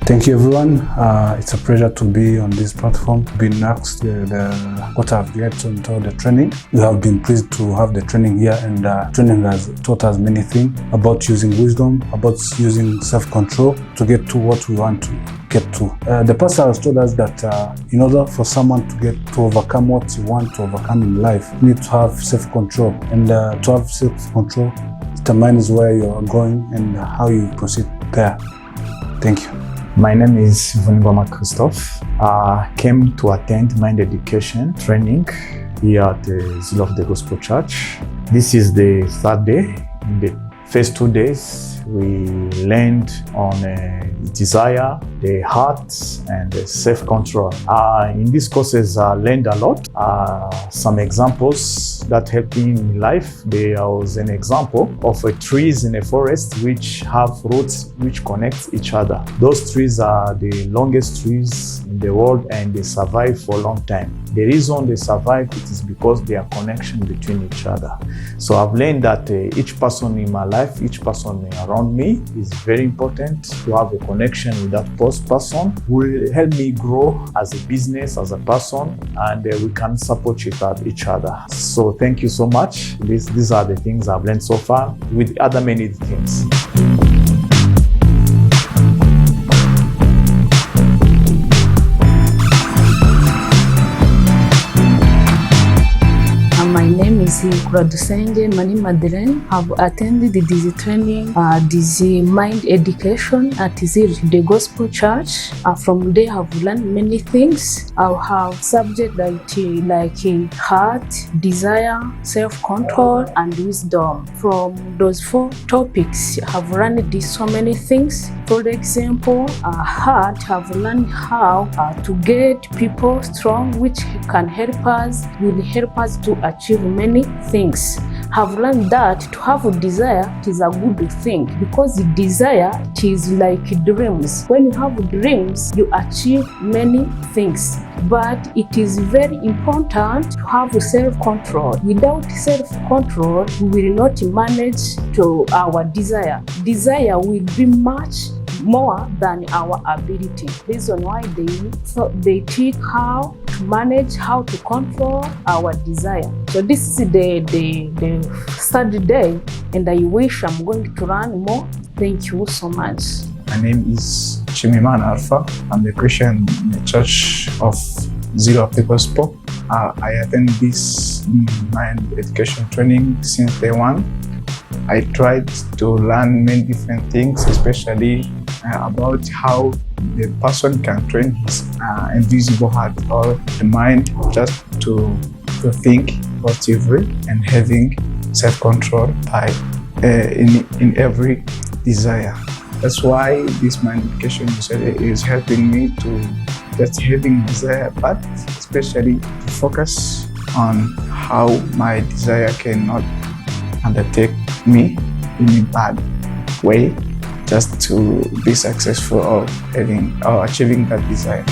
Thank you, everyone. It's a pleasure to be on this platform. Been asked what I've get into the training. We have been pleased to have the training here, and training has taught us many things about using wisdom, about using self-control to get to what we want to get to. The pastor has told us that in order for someone to overcome what you want to overcome in life, you need to have self-control, and to have self-control determines where you are going and how you proceed there. Thank you. My name is Ry'Imana Christophe. I came to attend mind education training here at the Zeal of the Gospel Church. This is the third day. In the first 2 days, we learned on desire, the heart, and the self-control. In these courses, I learned a lot. Some examples that helped me in life. There was an example of trees in a forest which have roots which connect each other. Those trees are the longest trees in the world, and they survive for a long time. The reason they survive it is because they are connection between each other. So I've learned that each person in my life, each person around me is very important. To have a connection with that person will help me grow as a business, as a person, and we can support each other. So thank you so much. These are the things I've learned so far, with other many things. My name is Dusenge Mani Madeleine. I've attended this training, this mind education at Zeal the Gospel Church. From there, I've learned many things. I have subjects like heart, desire, self-control, and wisdom. From those 4 topics, I've learned so many things. For example, heart, I've learned how to get people strong, which can will help us to achieve many things. Have learned that to have a desire is a good thing, because the desire is like dreams. When you have dreams, you achieve many things. But it is very important to have self-control. Without self-control, we will not manage to our desire. Desire will be much more than our ability. Reason why they teach how to manage, how to control our desire. So this is the third day, and I wish I'm going to learn more. Thank you so much. My name is ry'Imana Alpha. I'm a Christian in the Church of Zeal of the Gospel. I attend this mind education training since day 1. I tried to learn many different things, especially about how the person can train his invisible heart or the mind just to think positively and having self-control by in every desire. That's why this mind education is helping me to just having desire, but especially to focus on how my desire cannot undertake me in a bad way, just to be successful or achieving that desire.